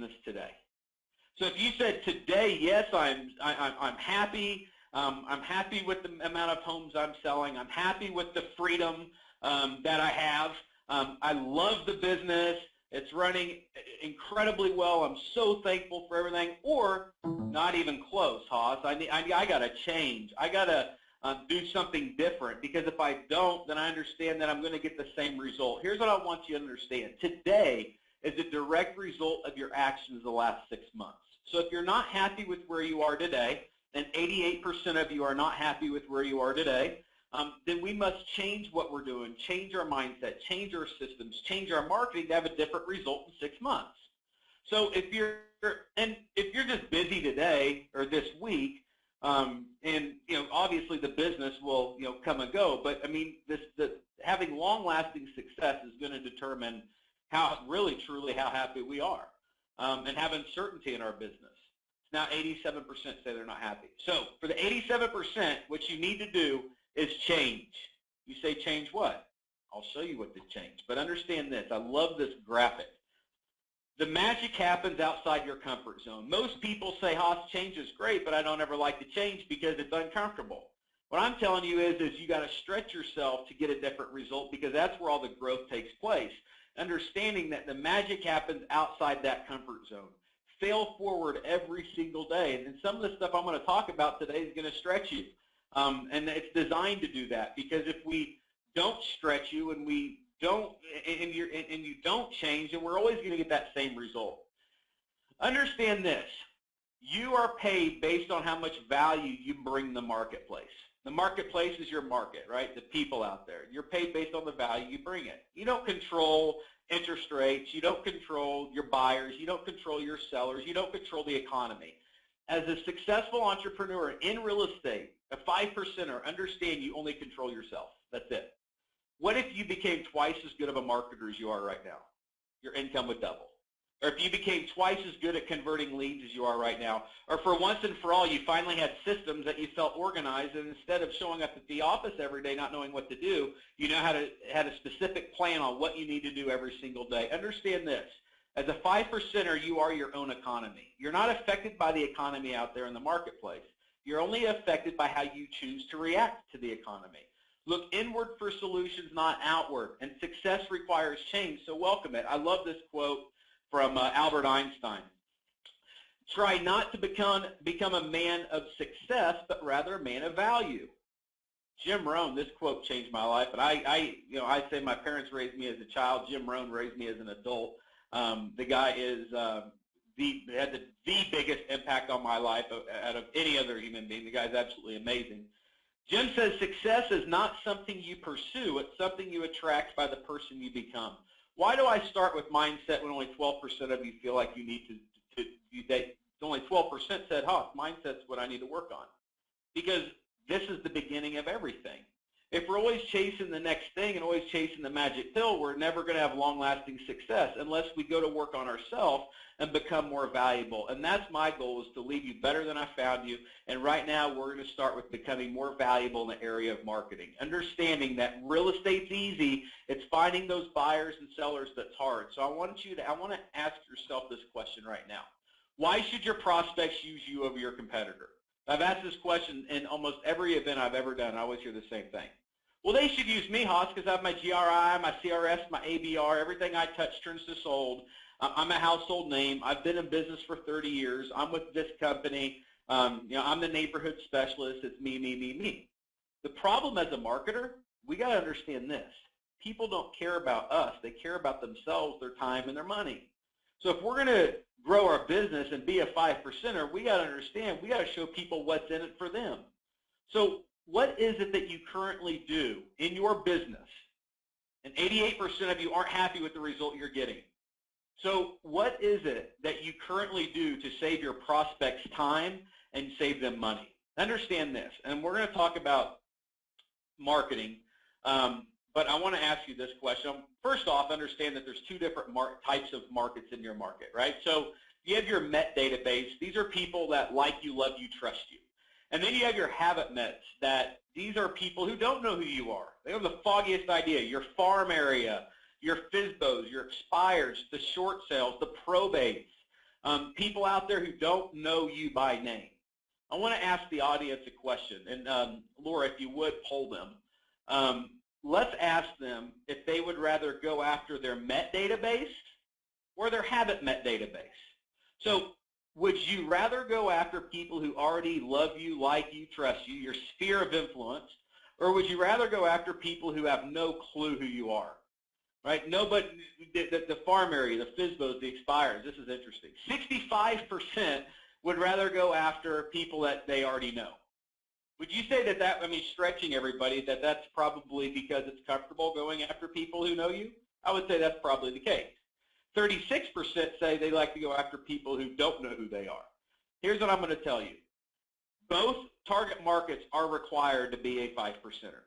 business today? So if you said today, yes, I'm happy. I'm happy with the amount of homes I'm selling. I'm happy with the freedom that I have. I love the business. It's running incredibly well. I'm so thankful for everything. Or not even close, Haas. I got to change. I got to do something different, because if I don't, then I understand that I'm going to get the same result. Here's what I want you to understand. Today is a direct result of your actions the last 6 months. So if you're not happy with where you are today, and 88% of you are not happy with where you are today, then we must change what we're doing, change our mindset, change our systems, change our marketing to have a different result in 6 months. So if you're just busy today or this week, and obviously the business will come and go, but I mean having long-lasting success is going to determine how really truly how happy we are, and have uncertainty in our business. Now 87% say they're not happy. So for the 87%, what you need to do is change. You say change what? I'll show you what to change. But understand this. I love this graphic. The magic happens outside your comfort zone. Most people say, Haas, change is great, but I don't ever like to change because it's uncomfortable. What I'm telling you is you got to stretch yourself to get a different result, because that's where all the growth takes place. Understanding that the magic happens outside that comfort zone. Fail forward every single day. And then some of the stuff I'm going to talk about today is going to stretch you. And it's designed to do that, because if we don't stretch you and we don't, and you don't change, then we're always going to get that same result. Understand this. You are paid based on how much value you bring the marketplace. The marketplace is your market, right? The people out there. You're paid based on the value you bring it. You don't control interest rates. You don't control your buyers. You don't control your sellers. You don't control the economy. As a successful entrepreneur in real estate, a 5%er, understand you only control yourself. That's it. What if you became twice as good of a marketer as you are right now? Your income would double. Or if you became twice as good at converting leads as you are right now, or for once and for all, you finally had systems that you felt organized, and instead of showing up at the office every day not knowing what to do, you know had a specific plan on what you need to do every single day. Understand this. As a 5%er, you are your own economy. You're not affected by the economy out there in the marketplace. You're only affected by how you choose to react to the economy. Look inward for solutions, not outward, and success requires change, so welcome it. I love this quote from Albert Einstein. Try not to become a man of success, but rather a man of value. Jim Rohn, this quote changed my life, and I say my parents raised me as a child. Jim Rohn raised me as an adult. The guy is had the biggest impact on my life out of any other human being. The guy's absolutely amazing. Jim says success is not something you pursue, it's something you attract by the person you become. Why do I start with mindset when only 12% of you feel like you need only 12% said, mindset's what I need to work on? Because this is the beginning of everything. If we're always chasing the next thing and always chasing the magic pill, we're never going to have long-lasting success unless we go to work on ourselves and become more valuable. And that's my goal, is to leave you better than I found you. And right now, we're going to start with becoming more valuable in the area of marketing. Understanding that real estate's easy, it's finding those buyers and sellers that's hard. So I want to ask yourself this question right now. Why should your prospects use you over your competitor? I've asked this question in almost every event I've ever done. I always hear the same thing. Well, they should use me, Haas, because I have my GRI, my CRS, my ABR. Everything I touch turns to sold. I'm a household name. I've been in business for 30 years. I'm with this company. I'm the neighborhood specialist. It's me, me, me, me. The problem as a marketer, we got to understand this. People don't care about us. They care about themselves, their time, and their money. So if we're going to grow our business and be a 5%er, we got to understand, we got to show people what's in it for them. So what is it that you currently do in your business? And 88% of you aren't happy with the result you're getting. So what is it that you currently do to save your prospects time and save them money? Understand this, and we're going to talk about marketing, but I want to ask you this question. First off, understand that there's two different types of markets in your market, right? So you have your Met database. These are people that like you, love you, trust you. And then you have your habit Mets, that these are people who don't know who you are. They have the foggiest idea. Your farm area, your FSBOs, your expires, the short sales, the probates, People out there who don't know you by name. I want to ask the audience a question, and Laura, if you would poll them. Let's ask them if they would rather go after their Met database or their haven't Met database. So would you rather go after people who already love you, like you, trust you, your sphere of influence, or would you rather go after people who have no clue who you are? Right? Nobody, the farm area, the FSBOs, the expires, this is interesting. 65% would rather go after people that they already know. Would you say that, I mean, stretching everybody, that's probably because it's comfortable going after people who know you? I would say that's probably the case. 36% say they like to go after people who don't know who they are. Here's what I'm going to tell you. Both target markets are required to be a 5%er.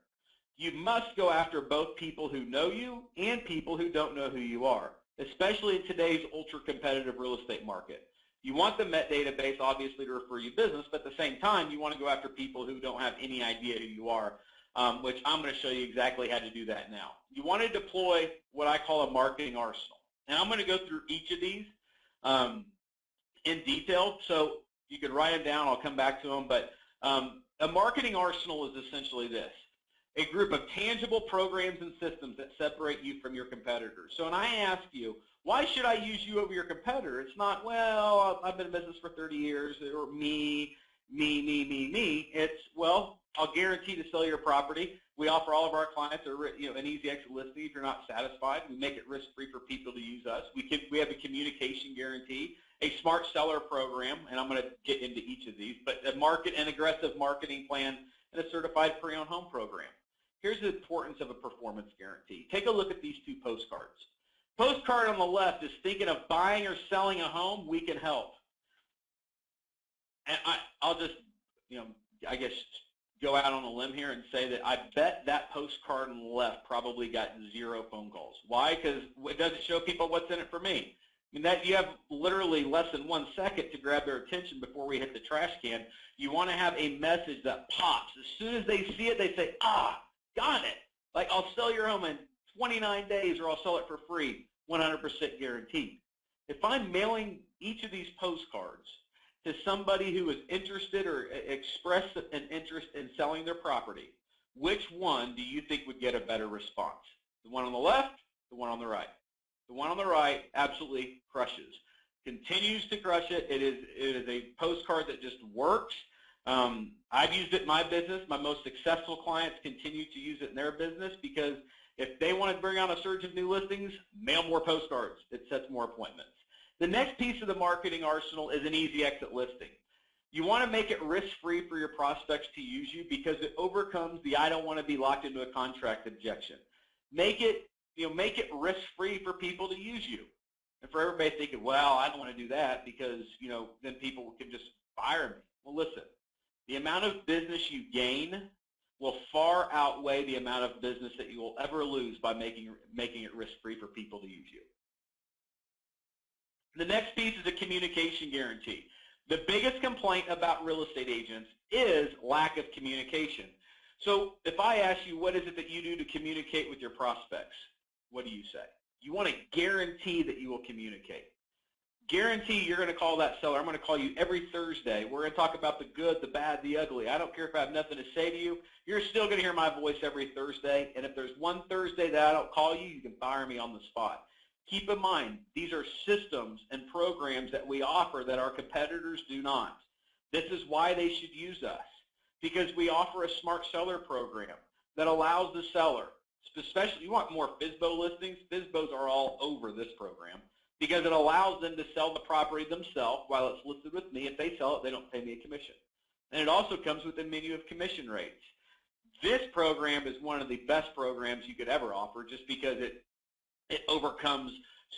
You must go after both people who know you and people who don't know who you are, especially in today's ultra-competitive real estate market. You want the Met database, obviously, to refer you business, but at the same time, you want to go after people who don't have any idea who you are, which I'm going to show you exactly how to do that now. You want to deploy what I call a marketing arsenal. And I'm going to go through each of these in detail, so you can write them down. I'll come back to them. But a marketing arsenal is essentially this: a group of tangible programs and systems that separate you from your competitors. So when I ask you, why should I use you over your competitor? It's not, well, I've been in business for 30 years, or me. It's, well, I'll guarantee to sell your property. We offer all of our clients an easy exit listing if you're not satisfied. We make it risk-free for people to use us. We have a communication guarantee, a smart seller program, and I'm going to get into each of these, but an aggressive marketing plan, and a certified pre-owned home program. Here's the importance of a performance guarantee. Take a look at these two postcards. Postcard on the left is thinking of buying or selling a home, we can help. And I'll just, I guess, go out on a limb here and say that I bet that postcard on the left probably got 0 phone calls. Why? Because it doesn't show people what's in it for me. I mean, that you have literally less than 1 second to grab their attention before we hit the trash can. You want to have a message that pops. As soon as they see it, they say, ah, got it. Like, I'll sell your home in 29 days or I'll sell it for free, 100% guaranteed. If I'm mailing each of these postcards to somebody who is interested or expressed an interest in selling their property, which one do you think would get a better response? The one on the left, the one on the right? The one on the right absolutely crushes, continues to crush it. It is a postcard that just works. I've used it in my business. My most successful clients continue to use it in their business because if they want to bring on a surge of new listings, mail more postcards. It sets more appointments. The next piece of the marketing arsenal is an easy exit listing. You want to make it risk-free for your prospects to use you because it overcomes the I don't want to be locked into a contract objection. Make it risk-free for people to use you. And for everybody thinking, well, I don't want to do that because, then people can just fire me. Well, listen, the amount of business you gain will far outweigh the amount of business that you will ever lose by making it risk-free for people to use you. The next piece is a communication guarantee. The biggest complaint about real estate agents is lack of communication. So if I ask you, what is it that you do to communicate with your prospects? What do you say? You want to guarantee that you will communicate. Guarantee you're going to call that seller. I'm going to call you every Thursday. We're going to talk about the good, the bad, the ugly. I don't care if I have nothing to say to you. You're still going to hear my voice every Thursday. And if there's one Thursday that I don't call you, you can fire me on the spot. Keep in mind, these are systems and programs that we offer that our competitors do not. This is why they should use us, because we offer a smart seller program that allows the seller, especially you want more FSBO listings, FSBOs are all over this program, because it allows them to sell the property themselves while it's listed with me. If they sell it, they don't pay me a commission. And it also comes with a menu of commission rates. This program is one of the best programs you could ever offer just because it overcomes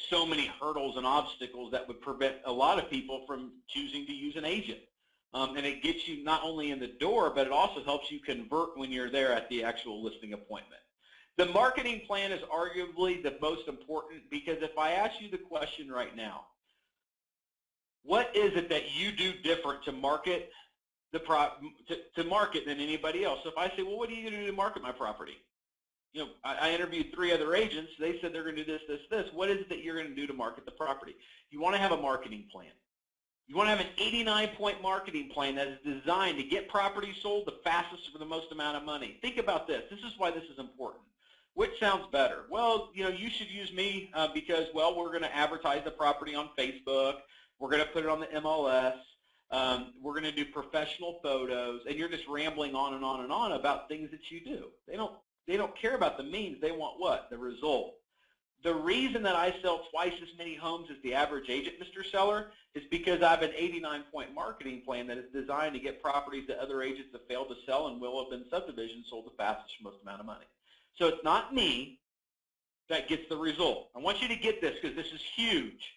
so many hurdles and obstacles that would prevent a lot of people from choosing to use an agent. And it gets you not only in the door, but it also helps you convert when you're there at the actual listing appointment. The marketing plan is arguably the most important because if I ask you the question right now, what is it that you do different to market to market than anybody else? So if I say, well, what do you do to market my property? I interviewed 3 other agents. They said they're going to do this, this, this. What is it that you're going to do to market the property? You want to have a marketing plan. You want to have an 89-point marketing plan that is designed to get properties sold the fastest for the most amount of money. Think about this. This is why this is important. Which sounds better? Well, you know, you should use me because, well, we're going to advertise the property on Facebook. We're going to put it on the MLS. We're going to do professional photos, and you're just rambling on and on and on about things that you do. They don't care about the means. They want what? The result. The reason that I sell twice as many homes as the average agent, Mr. Seller, is because I have an 89-point marketing plan that is designed to get properties that other agents have failed to sell and will have been subdivisions sold the fastest for most amount of money. So it's not me that gets the result. I want you to get this because this is huge.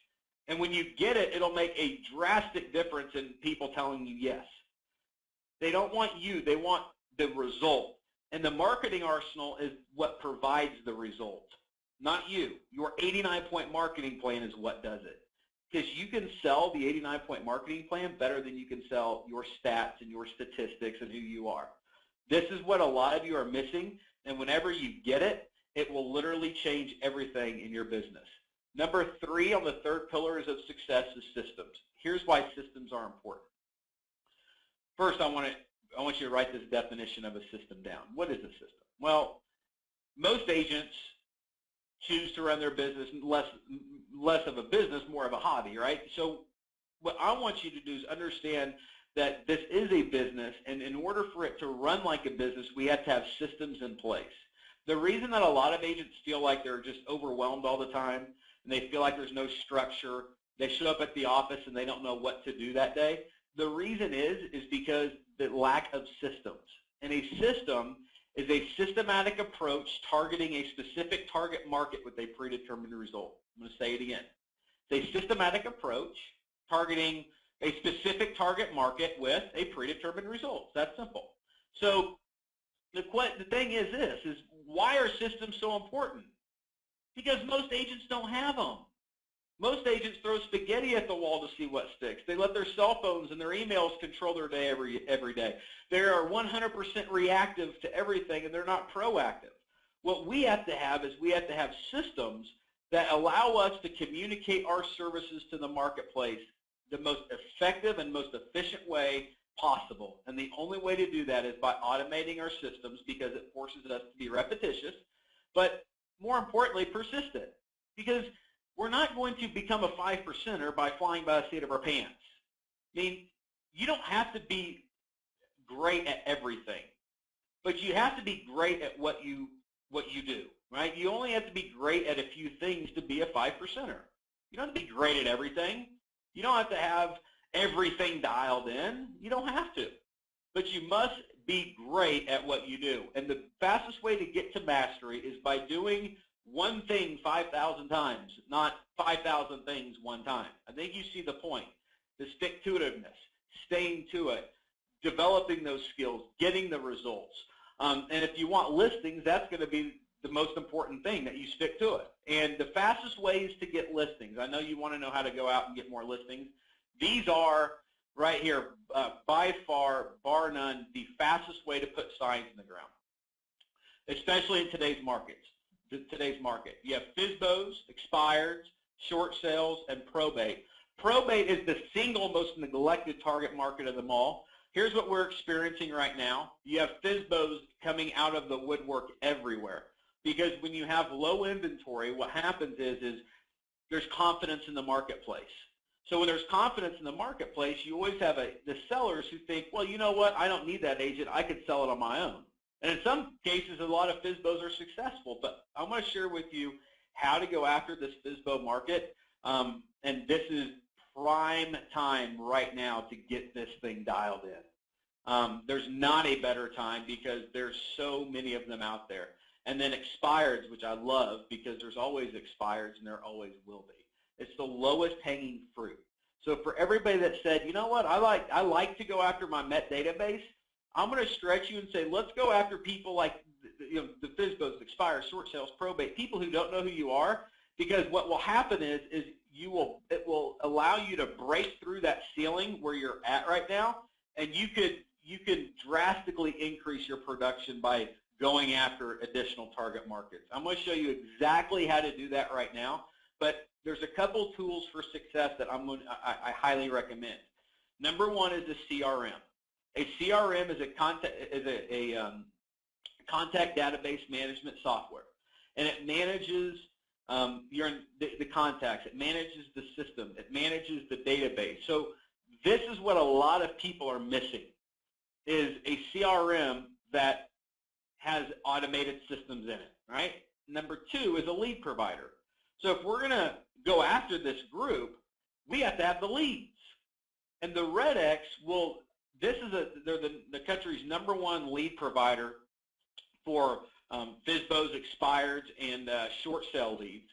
And when you get it, it'll make a drastic difference in people telling you yes. They don't want you. They want the result. And the marketing arsenal is what provides the result, not you. Your 89-point marketing plan is what does it. Because you can sell the 89-point marketing plan better than you can sell your stats and your statistics and who you are. This is what a lot of you are missing. And whenever you get it, it will literally change everything in your business. Number 3 on the third pillar of success is systems. Here's why systems are important. First, I want you to write this definition of a system down. What is a system? Well, most agents choose to run their business less of a business, more of a hobby, right? So what I want you to do is understand that this is a business, and in order for it to run like a business, we have to have systems in place. The reason that a lot of agents feel like they're just overwhelmed all the time, and they feel like there's no structure, they show up at the office and they don't know what to do that day, the reason is because the lack of systems. And a system is a systematic approach targeting a specific target market with a predetermined result. I'm going to say it again. It's a systematic approach targeting a specific target market with a predetermined result. That's simple. So the thing is this, is why are systems so important? Because most agents don't have them. Most agents throw spaghetti at the wall to see what sticks. They let their cell phones and their emails control their day every day. They are 100% reactive to everything, and they're not proactive. What we have to have is we have to have systems that allow us to communicate our services to the marketplace the most effective and most efficient way possible. And the only way to do that is by automating our systems, because it forces us to be repetitious, but more importantly, persistent. Because we're not going to become a 5%er by flying by the seat of our pants. I mean, you don't have to be great at everything, but you have to be great at what you do, right? You only have to be great at a few things to be a 5%er. You don't have to be great at everything. You don't have to have everything dialed in. You don't have to. But you must be great at what you do. And the fastest way to get to mastery is by doing one thing 5,000 times, not 5,000 things one time. I think you see the point. The stick-to-itiveness, staying to it, developing those skills, getting the results. And if you want listings, that's going to be the most important thing, that you stick to it. And the fastest ways to get listings, I know you want to know how to go out and get more listings. These are right here, by far, bar none, the fastest way to put signs in the ground, especially in today's market. You have FSBOs, expireds, short sales, and probate. Probate is the single most neglected target market of them all. Here's what we're experiencing right now. You have FSBOs coming out of the woodwork everywhere, because when you have low inventory, what happens is there's confidence in the marketplace. So when there's confidence in the marketplace, you always have the sellers who think, well, you know what, I don't need that agent. I could sell it on my own. And in some cases, a lot of FSBOs are successful. But I'm going to share with you how to go after this FSBO market. And this is prime time right now to get this thing dialed in. There's not a better time because there's so many of them out there. And then expireds, which I love, because there's always expireds and there always will be. It's the lowest hanging fruit. So for everybody that said, you know what, I like to go after my Met database, I'm going to stretch you and say, let's go after people like the FSBOs, expires, short sales, probate, people who don't know who you are, because what will happen is it will allow you to break through that ceiling where you're at right now, and you could drastically increase your production by going after additional target markets. I'm going to show you exactly how to do that right now. but there's a couple tools for success that I highly recommend. Number one is a CRM. A CRM is a contact database management software, and it manages the contacts. It manages the system. It manages the database. So this is what a lot of people are missing, is a CRM that has automated systems in it, right? Number two is a lead provider. So if we're going to go after this group, we have to have the leads. And the RedX will, they're the country's #1 lead provider for FSBOs, expireds, and short sale leads.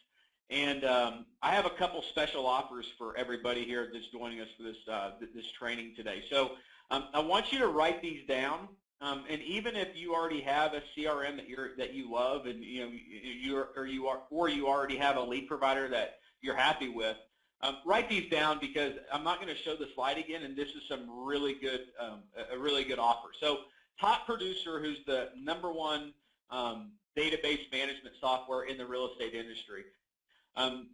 And I have a couple special offers for everybody here that's joining us for this training today. So I want you to write these down. And even if you already have a CRM that you love, and you already have a lead provider that you're happy with, write these down, because I'm not going to show the slide again, and this is some really good a really good offer. So Top Producer, who's the #1 database management software in the real estate industry,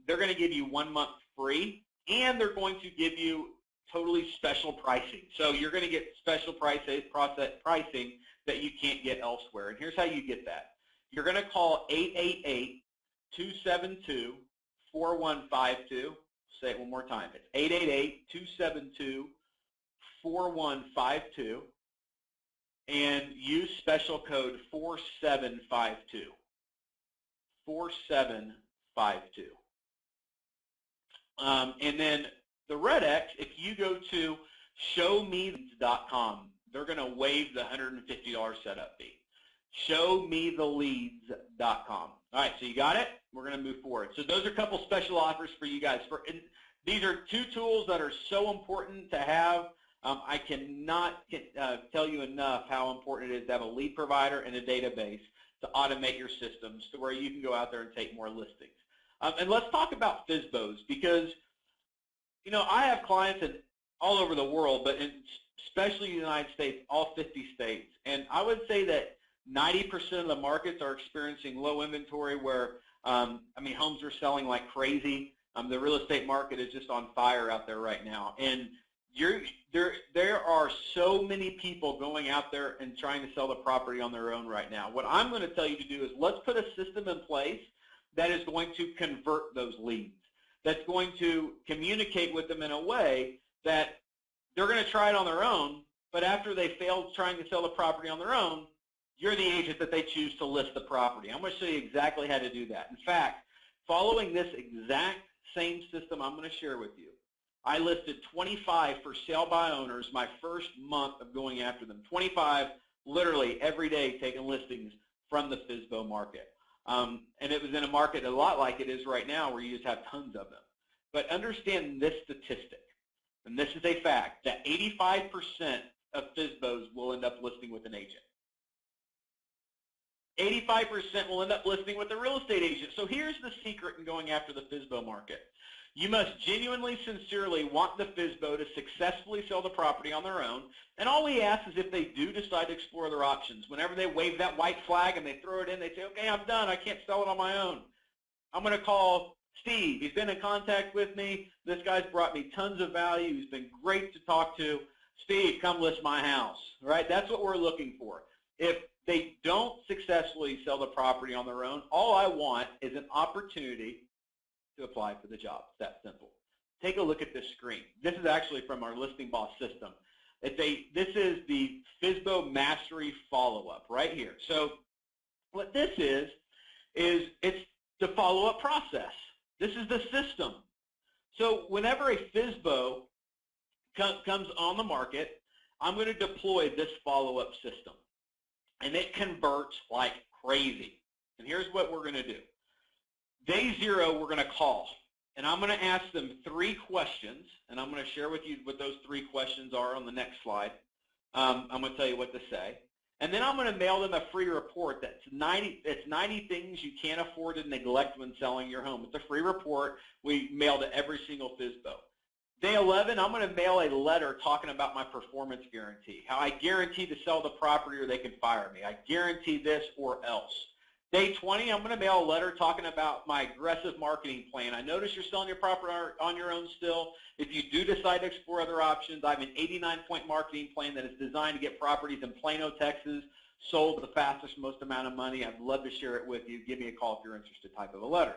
they're going to give you 1 month free, and they're going to give you totally special pricing. So you're going to get special pricing that you can't get elsewhere. And here's how you get that. You're going to call 888-272-4152. Say it one more time. It's 888-272-4152, and use special code 4752. 4752. And then the RedX, if you go to showmetheleads.com, they're going to waive the $150 setup fee. Showmetheleads.com. All right, so you got it? We're going to move forward. So those are a couple special offers for you guys. These are two tools that are so important to have. I cannot tell you enough how important it is to have a lead provider and a database to automate your systems to where you can go out there and take more listings. And let's talk about FSBOs, because I have clients all over the world, but especially in the United States, all 50 states. And I would say that 90% of the markets are experiencing low inventory where, homes are selling like crazy. The real estate market is just on fire out there right now. And there are so many people going out there and trying to sell the property on their own right now. What I'm going to tell you to do is let's put a system in place that is going to convert those leads, that's going to communicate with them in a way that they're going to try it on their own, but after they failed trying to sell the property on their own, you're the agent that they choose to list the property. I'm going to show you exactly how to do that. In fact, following this exact same system I'm going to share with you, I listed 25 for sale by owners my first month of going after them. 25 literally every day taking listings from the FSBO market. And it was in a market a lot like it is right now where you just have tons of them. But understand this statistic, and this is a fact, that 85% of FSBOs will end up listing with an agent. 85% will end up listing with a real estate agent. So here's the secret in going after the FSBO market. You must genuinely, sincerely want the FSBO to successfully sell the property on their own, and all we ask is if they do decide to explore their options. Whenever they wave that white flag and they throw it in, they say, okay, I'm done, I can't sell it on my own. I'm going to call Steve. He's been in contact with me. This guy's brought me tons of value. He's been great to talk to. Steve, come list my house, right? That's what we're looking for. If they don't successfully sell the property on their own, all I want is an opportunity to apply for the job. It's that simple. Take a look at this screen. This is actually from our Listing Boss system. This is the FSBO Mastery Follow-Up right here. So what this is it's the follow-up process. This is the system. So whenever a FSBO comes on the market, I'm going to deploy this follow-up system. And it converts like crazy. And here's what we're going to do. Day 0, we're going to call, and I'm going to ask them 3 questions, and I'm going to share with you what those 3 questions are on the next slide. I'm going to tell you what to say. And then I'm going to mail them a free report that's 90 things you can't afford to neglect when selling your home. It's a free report we mail to every single FSBO. Day 11, I'm going to mail a letter talking about my performance guarantee, how I guarantee to sell the property or they can fire me. I guarantee this or else. Day 20, I'm going to mail a letter talking about my aggressive marketing plan. I notice you're selling your property on your own still. If you do decide to explore other options, I have an 89-point marketing plan that is designed to get properties in Plano, Texas, sold the fastest, most amount of money. I'd love to share it with you. Give me a call if you're interested, type of a letter.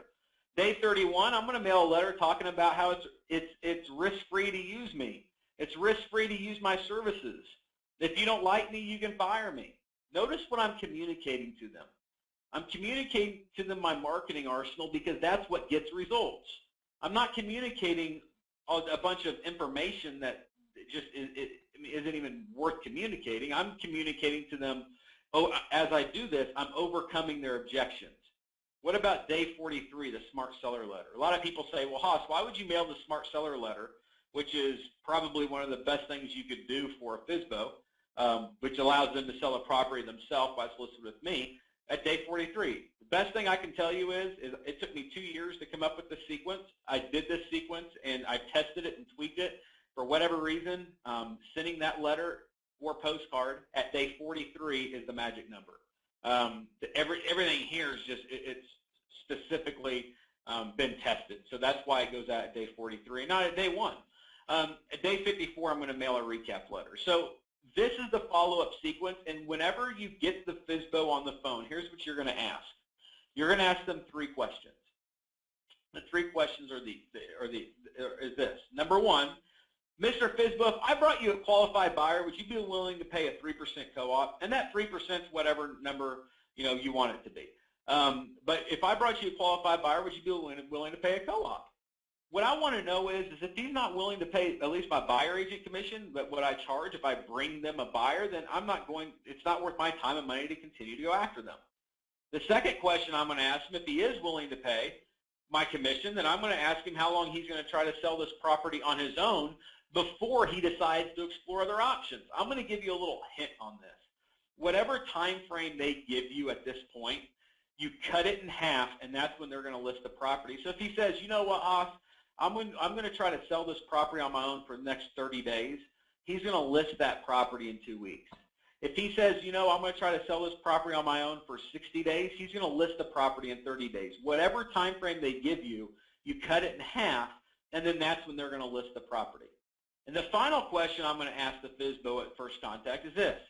Day 31, I'm going to mail a letter talking about how it's risk-free to use me. It's risk-free to use my services. If you don't like me, you can fire me. Notice what I'm communicating to them. I'm communicating to them my marketing arsenal because that's what gets results. I'm not communicating a bunch of information that just isn't even worth communicating. I'm communicating to them, oh, as I do this, I'm overcoming their objections. What about day 43, the smart seller letter? A lot of people say, well, Haas, why would you mail the smart seller letter, which is probably one of the best things you could do for a FSBO, which allows them to sell a property themselves by soliciting with me, at day 43. The best thing I can tell you is it took me 2 years to come up with this sequence. I did this sequence, and I tested it and tweaked it. For whatever reason, sending that letter or postcard at day 43 is the magic number. Everything here is just, it's specifically been tested. So that's why it goes out at day 43, not at day 1. At day 54, I'm going to mail a recap letter. So this is the follow-up sequence, and whenever you get the FSBO on the phone, here's what you're going to ask. You're going to ask them 3 questions. The 3 questions is this. Number 1, Mr. FSBO, if I brought you a qualified buyer, would you be willing to pay a 3% co-op? And that 3% is whatever number you want it to be. But if I brought you a qualified buyer, would you be willing to pay a co-op? What I want to know is if he's not willing to pay at least my buyer agent commission, but what I charge if I bring them a buyer, then it's not worth my time and money to continue to go after them. The second question I'm going to ask him, if he is willing to pay my commission, then I'm going to ask him how long he's going to try to sell this property on his own before he decides to explore other options. I'm going to give you a little hint on this. Whatever time frame they give you at this point, you cut it in half, and that's when they're going to list the property. So if he says, you know what, Haas, I'm going to try to sell this property on my own for the next 30 days, he's going to list that property in 2 weeks. If he says, I'm going to try to sell this property on my own for 60 days, he's going to list the property in 30 days. Whatever time frame they give you, you cut it in half, and then that's when they're going to list the property. And the final question I'm going to ask the FSBO at first contact is this.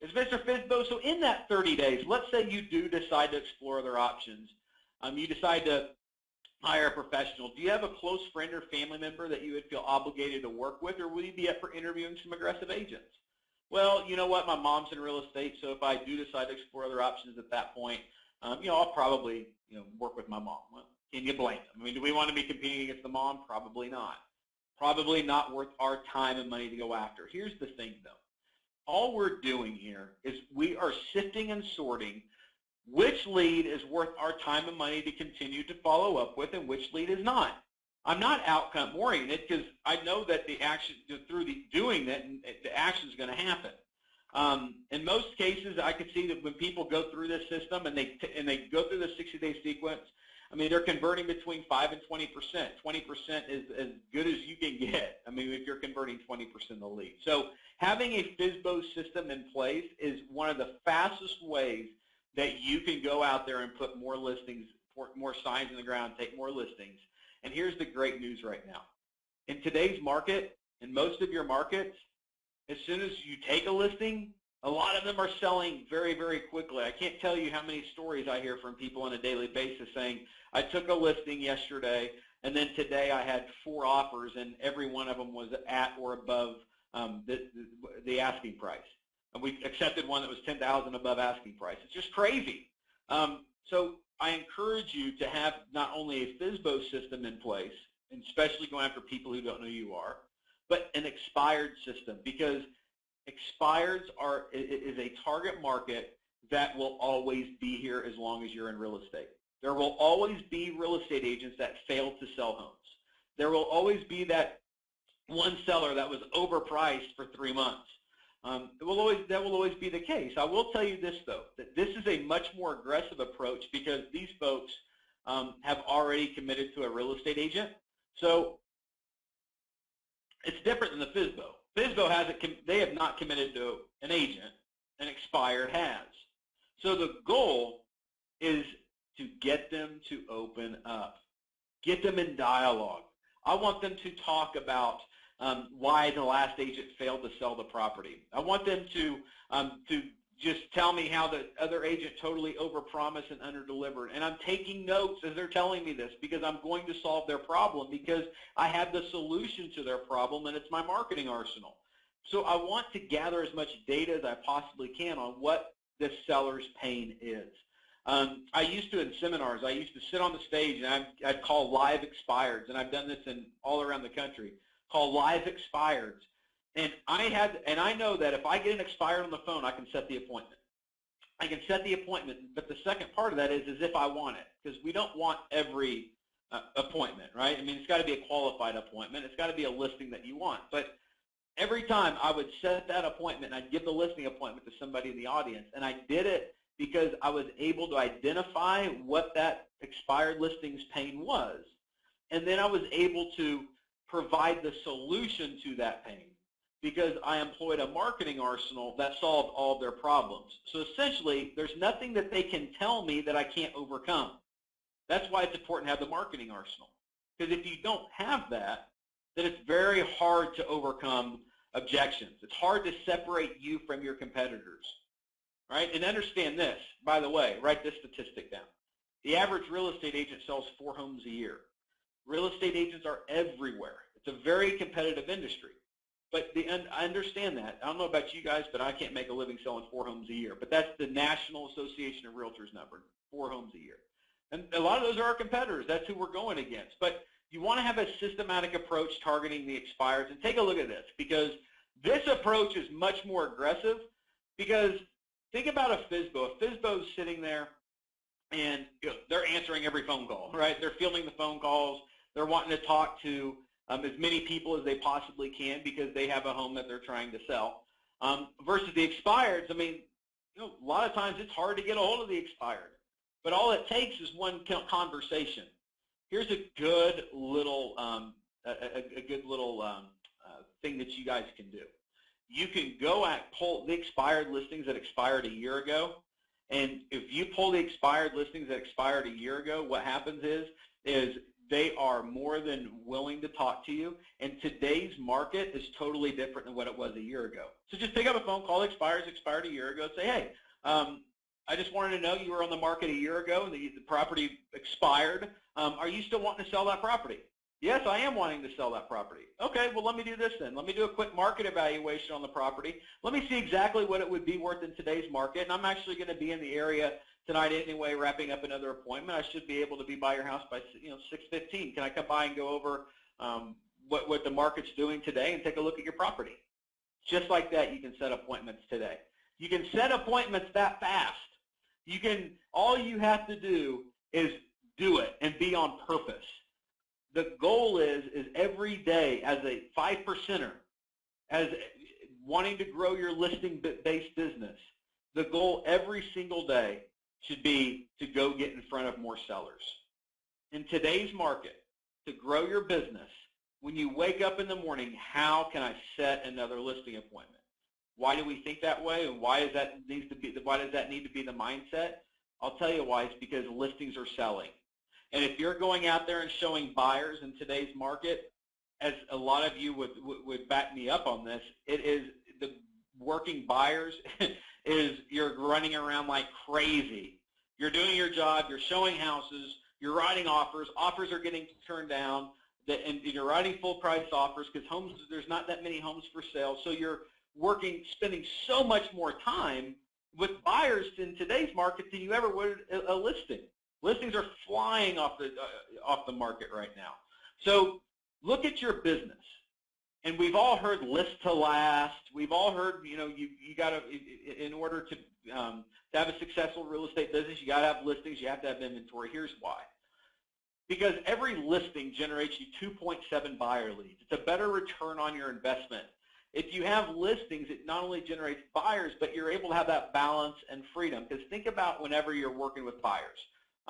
Is Mr. FSBO, so in that 30 days, let's say you do decide to explore other options. You decide to hire a professional. Do you have a close friend or family member that you would feel obligated to work with, or will you be up for interviewing some aggressive agents? Well, you know what, my mom's in real estate, so if I do decide to explore other options at that point, I'll probably work with my mom. Well, can you blame them? I mean, do we want to be competing against the mom? Probably not. Probably not worth our time and money to go after. Here's the thing, though. All we're doing here is we are sifting and sorting which lead is worth our time and money to continue to follow up with and which lead is not. I'm not outcome oriented because I know that the action, through doing that, the action is going to happen. In most cases, I could see that when people go through this system and they go through the 60-day sequence, I mean, they're converting between 5 and 20%. 20% is as good as you can get. I mean, if you're converting 20% of the lead. So having a FSBO system in place is one of the fastest ways that you can go out there and put more listings, more signs in the ground, take more listings. And here's the great news right now. In today's market, in most of your markets, as soon as you take a listing, a lot of them are selling very, very quickly. I can't tell you how many stories I hear from people on a daily basis saying, I took a listing yesterday, and then today I had 4 offers, and every one of them was at or above the asking price. And we accepted one that was $10,000 above asking price. It's just crazy. So I encourage you to have not only a FSBO system in place, and especially going after people who don't know who you are, but an expired system, because expireds is a target market that will always be here as long as you're in real estate. There will always be real estate agents that fail to sell homes. There will always be that one seller that was overpriced for 3 months. That will always be the case. I will tell you this, though, that this is a much more aggressive approach because these folks have already committed to a real estate agent. So it's different than the FSBO. FSBO they have not committed to an agent, and expired has. So the goal is to get them to open up. Get them in dialogue. I want them to talk about why the last agent failed to sell the property. I want them to just tell me how the other agent totally overpromised and underdelivered. And I'm taking notes as they're telling me this because I'm going to solve their problem because I have the solution to their problem, and it's my marketing arsenal. So I want to gather as much data as I possibly can on what this seller's pain is. I used to, in seminars, I used to sit on the stage and I'd call live expireds, and I've done this in all around the country, call live expireds. And I know that if I get an expired on the phone, I can set the appointment. I can set the appointment, but the second part of that is if I want it, because we don't want every appointment, right? I mean, it's got to be a qualified appointment. It's got to be a listing that you want. But every time I would set that appointment, and I'd give the listing appointment to somebody in the audience, and I did it because I was able to identify what that expired listing's pain was, and then I was able to provide the solution to that pain because I employed a marketing arsenal that solved all of their problems. So essentially, there's nothing that they can tell me that I can't overcome. That's why it's important to have the marketing arsenal, because if you don't have that, then it's very hard to overcome objections. It's hard to separate you from your competitors. Right? And understand this, by the way, write this statistic down. The average real estate agent sells 4 homes a year. Real estate agents are everywhere. It's a very competitive industry. But I understand that. I don't know about you guys, but I can't make a living selling 4 homes a year. But that's the National Association of Realtors number, 4 homes a year. And a lot of those are our competitors. That's who we're going against. But you want to have a systematic approach targeting the expireds. And take a look at this, because this approach is much more aggressive. Because think about a FSBO. A FSBO is sitting there, and they're answering every phone call, right? They're fielding the phone calls. They're wanting to talk to as many people as they possibly can because they have a home that they're trying to sell. Versus the expireds, I mean, a lot of times it's hard to get a hold of the expired. But all it takes is one conversation. Here's a good little thing that you guys can do. You can go pull the expired listings that expired a year ago, and if you pull the expired listings that expired a year ago, what happens is they are more than willing to talk to you, and today's market is totally different than what it was a year ago. So just pick up a phone, call expired a year ago, and say, hey, I just wanted to know you were on the market a year ago and the property expired. Are you still wanting to sell that property? Yes, I am wanting to sell that property. Okay, well, let me do this then. Let me do a quick market evaluation on the property. Let me see exactly what it would be worth in today's market. And I'm actually going to be in the area tonight anyway, wrapping up another appointment. I should be able to be by your house by 6:15. Can I come by and go over what the market's doing today and take a look at your property? Just like that, you can set appointments today. You can set appointments that fast. All you have to do is do it and be on purpose. The goal is every day as a 5%er, as wanting to grow your listing-based business, the goal every single day should be to go get in front of more sellers. In today's market, to grow your business, when you wake up in the morning, how can I set another listing appointment? Why do we think that way, and why does that need to be the mindset? I'll tell you why. It's because listings are selling. And if you're going out there and showing buyers in today's market, as a lot of you would back me up on this, it is the working buyers is you're running around like crazy. You're doing your job, you're showing houses, you're writing offers are getting turned down, and you're writing full price offers because there's not that many homes for sale, so you're spending so much more time with buyers in today's market than you ever would a listing. Listings are flying off the market right now. So look at your business. And we've all heard list to last. We've all heard, you got to, in order to have a successful real estate business, you got to have listings, you have to have inventory. Here's why. Because every listing generates you 2.7 buyer leads. It's a better return on your investment. If you have listings, it not only generates buyers, but you're able to have that balance and freedom. Because think about whenever you're working with buyers.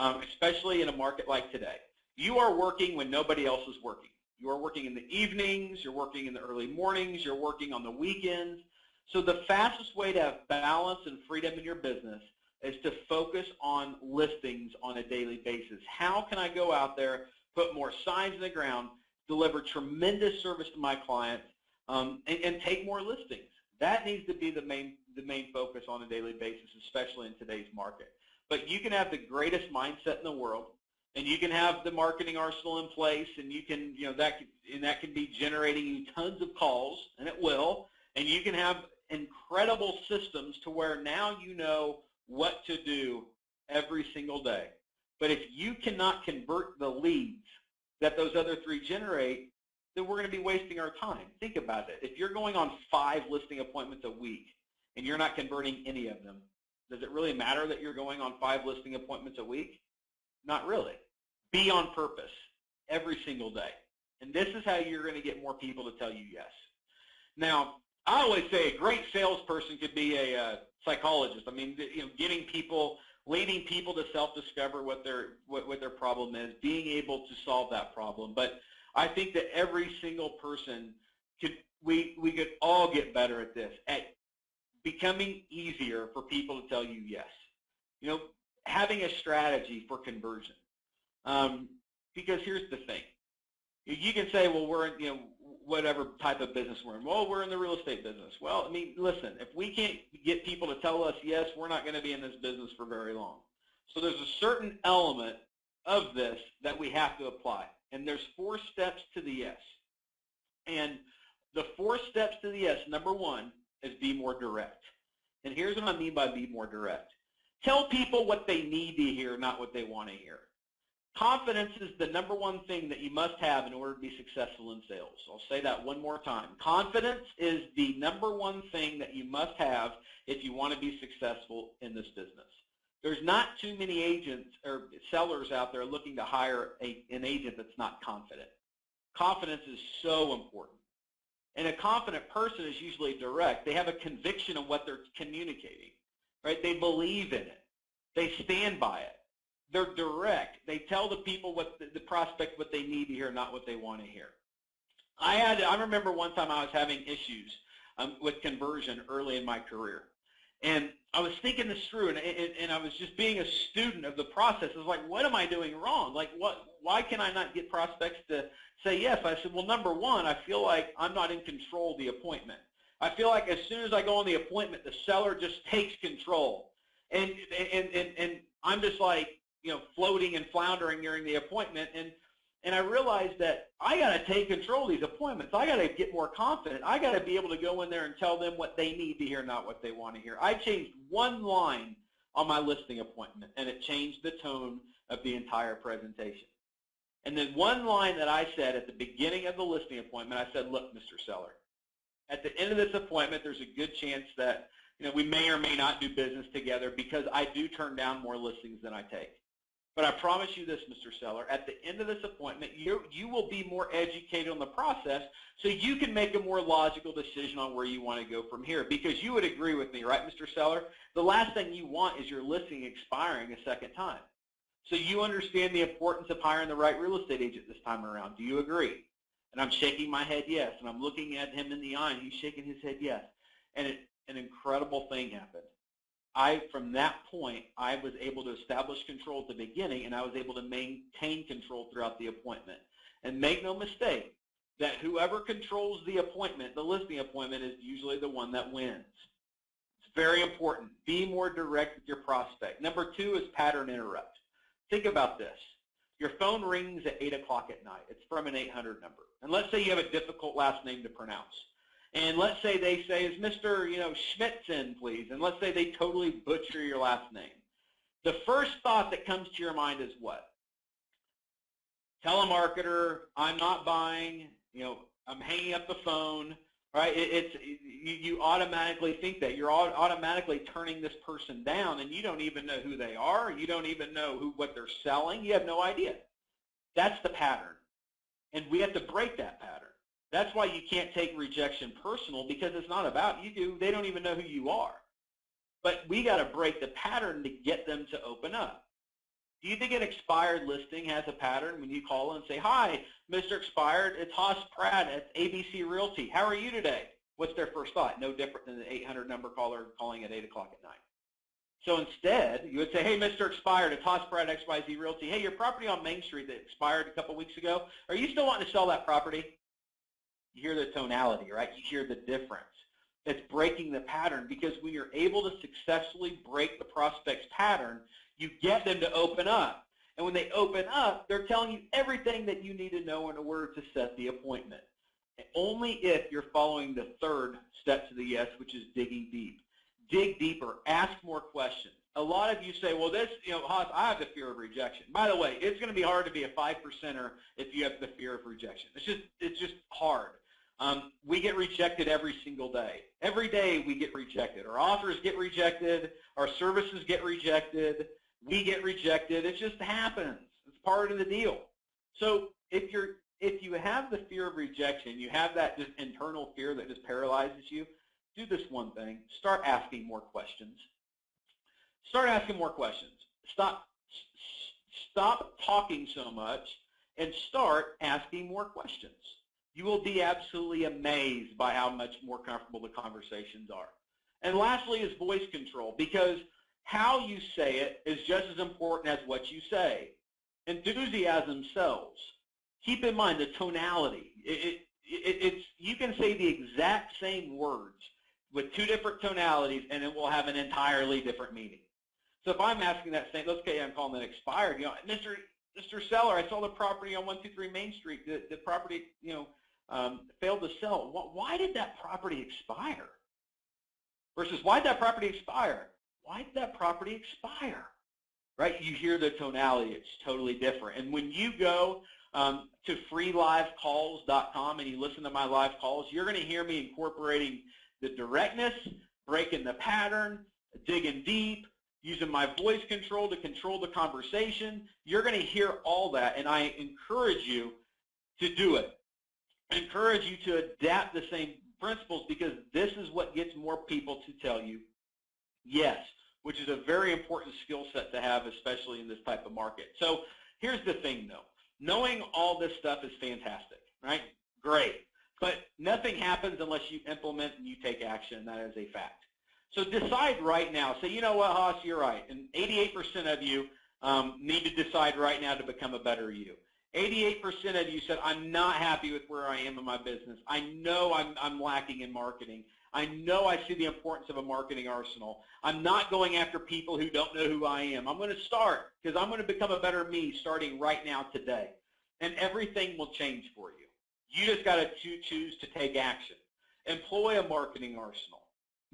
Especially in a market like today. You are working when nobody else is working. You are working in the evenings, you're working in the early mornings, you're working on the weekends. So the fastest way to have balance and freedom in your business is to focus on listings on a daily basis. How can I go out there, put more signs in the ground, deliver tremendous service to my clients, and take more listings? That needs to be the main focus on a daily basis, especially in today's market. But you can have the greatest mindset in the world, and you can have the marketing arsenal in place, and you can, that can be generating you tons of calls, and it will, and you can have incredible systems to where now you know what to do every single day. But if you cannot convert the leads that those other three generate, then we're going to be wasting our time. Think about it. If you're going on 5 listing appointments a week and you're not converting any of them, does it really matter that you're going on 5 listing appointments a week? Not really. Be on purpose every single day. And this is how you're going to get more people to tell you yes. Now, I always say a great salesperson could be a psychologist. I mean, getting people, leading people to self-discover what their problem is, being able to solve that problem. But I think that every single person we could all get better at this, at becoming easier for people to tell you yes. Having a strategy for conversion. Because here's the thing. You can say, well, we're in, whatever type of business we're in. Well, we're in the real estate business. Well, I mean, listen, if we can't get people to tell us yes, we're not going to be in this business for very long. So there's a certain element of this that we have to apply. And there's 4 steps to the yes. And the 4 steps to the yes, number 1 is be more direct. And here's what I mean by be more direct. Tell people what they need to hear, not what they want to hear. Confidence is the number 1 thing that you must have in order to be successful in sales. I'll say that one more time. Confidence is the number 1 thing that you must have if you want to be successful in this business. There's not too many agents or sellers out there looking to hire an agent that's not confident. Confidence is so important. And a confident person is usually direct. They have a conviction of what they're communicating, right? They believe in it. They stand by it. They're direct. They tell the people the prospect what they need to hear, not what they want to hear. I remember one time I was having issues with conversion early in my career, and I was thinking this through, and I was just being a student of the process. I was like, what am I doing wrong? Like, why can I not get prospects to say yes? I said, well, number 1, I feel like I'm not in control of the appointment. I feel like as soon as I go on the appointment, the seller just takes control, and I'm just like, floating and floundering during the appointment, and I realized that I got to take control of these appointments. I got to get more confident. I got to be able to go in there and tell them what they need to hear, not what they want to hear. I changed 1 line on my listing appointment, and it changed the tone of the entire presentation. And then 1 line that I said at the beginning of the listing appointment, I said, look, Mr. Seller, at the end of this appointment, there's a good chance that we may or may not do business together because I do turn down more listings than I take. But I promise you this, Mr. Seller, at the end of this appointment, you will be more educated on the process so you can make a more logical decision on where you want to go from here. Because you would agree with me, right, Mr. Seller? The last thing you want is your listing expiring a second time. So you understand the importance of hiring the right real estate agent this time around. Do you agree? And I'm shaking my head yes, and I'm looking at him in the eye, and he's shaking his head yes. And an incredible thing happened. From that point, I was able to establish control at the beginning, and I was able to maintain control throughout the appointment. And make no mistake that whoever controls the appointment, the listing appointment, is usually the one that wins. It's very important. Be more direct with your prospect. Number 2 is pattern interrupt. Think about this. Your phone rings at 8 o'clock at night. It's from an 800 number. And let's say you have a difficult last name to pronounce. And let's say they say, is Mr. Schmitz in, please? And let's say they totally butcher your last name. The first thought that comes to your mind is what? Telemarketer, I'm not buying, I'm hanging up the phone, right? You automatically think that. You're automatically turning this person down, and you don't even know who they are. You don't even know what they're selling. You have no idea. That's the pattern. And we have to break that pattern. That's why you can't take rejection personal, because it's not about you. They don't even know who you are. But we got to break the pattern to get them to open up. Do you think an expired listing has a pattern when you call and say, hi, Mr. Expired, it's Pratt at ABC Realty. How are you today? What's their first thought? No different than the 800 number caller calling at 8 o'clock at night. So instead, you would say, hey, Mr. Expired, it's Pratt XYZ Realty. Hey, your property on Main Street that expired a couple weeks ago, are you still wanting to sell that property? You hear the tonality, right? You hear the difference. It's breaking the pattern, because when you're able to successfully break the prospect's pattern, you get them to open up. And when they open up, they're telling you everything that you need to know in order to set the appointment. And only if you're following the third step to the yes, which is digging deep. Dig deeper. Ask more questions. A lot of you say, well, this, Haas, I have the fear of rejection. By the way, it's going to be hard to be a 5%er if you have the fear of rejection. It's just hard. We get rejected every single day. Every day we get rejected. Our offers get rejected. Our services get rejected. We get rejected. It just happens. It's part of the deal. So if you have the fear of rejection, you have that just internal fear that just paralyzes you, do this one thing. Start asking more questions. Start asking more questions. Stop talking so much and start asking more questions. You will be absolutely amazed by how much more comfortable the conversations are. And lastly is voice control, because how you say it is just as important as what you say. Enthusiasm sells. Keep in mind the tonality. You can say the exact same words with two different tonalities, and it will have an entirely different meaning. So if I'm asking that same, let's say I'm calling it expired, Mr. Seller, I saw the property on 123 Main Street. The property, failed to sell. Why did that property expire? Versus, why did that property expire? Why did that property expire? Right? You hear the tonality. It's totally different. And when you go to freelivecalls.com and you listen to my live calls, you're going to hear me incorporating the directness, breaking the pattern, digging deep, using my voice control to control the conversation. You're going to hear all that, and I encourage you to do it. I encourage you to adapt the same principles, because this is what gets more people to tell you yes, which is a very important skill set to have, especially in this type of market. So here's the thing, though. Knowing all this stuff is fantastic, right? Great. But nothing happens unless you implement and you take action. That is a fact. So decide right now. Say, you know what, Haas, you're right. And 88% of you need to decide right now to become a better you. 88% of you said, I'm not happy with where I am in my business. I know I'm lacking in marketing. I know I see the importance of a marketing arsenal. I'm not going after people who don't know who I am. I'm going to start, because I'm going to become a better me starting right now today. And everything will change for you. You just got to choose to take action. Employ a marketing arsenal.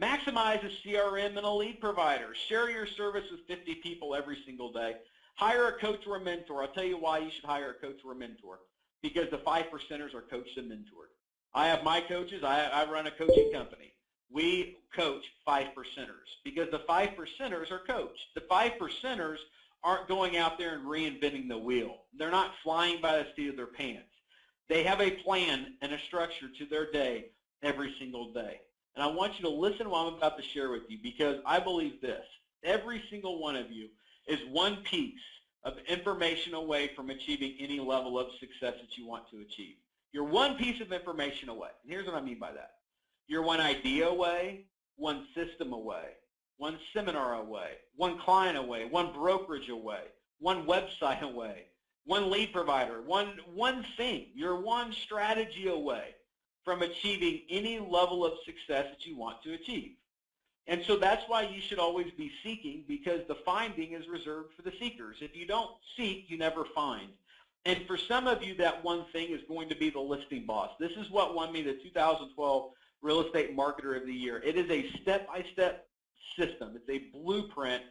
Maximize a CRM and a lead provider. Share your service with 50 people every single day. Hire a coach or a mentor. I'll tell you why you should hire a coach or a mentor. Because the 5%ers are coached and mentored. I have my coaches. I run a coaching company. We coach 5%ers because the 5%ers are coached. The 5%ers aren't going out there and reinventing the wheel. They're not flying by the seat of their pants. They have a plan and a structure to their day every single day. And I want you to listen to what I'm about to share with you, because I believe this. Every single one of you is one piece of information away from achieving any level of success that you want to achieve. You're one piece of information away. And here's what I mean by that. You're one idea away, one system away, one seminar away, one client away, one brokerage away, one website away, one lead provider, one thing. You're one strategy away from achieving any level of success that you want to achieve. And so that's why you should always be seeking, because the finding is reserved for the seekers. If you don't seek, you never find. And for some of you, that one thing is going to be the listing boss. This is what won me the 2012 Real Estate Marketer of the Year. It is a step-by-step system. It's a blueprint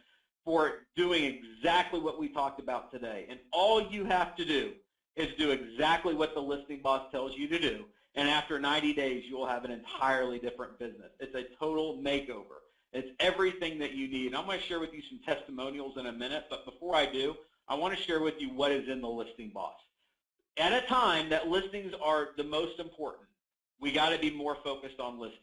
for doing exactly what we talked about today. And all you have to do is do exactly what the listing boss tells you to do. And after 90 days, you will have an entirely different business. It's a total makeover. It's everything that you need. And I'm going to share with you some testimonials in a minute, but before I do, I want to share with you what is in the listing boss. At a time that listings are the most important, we got to be more focused on listings.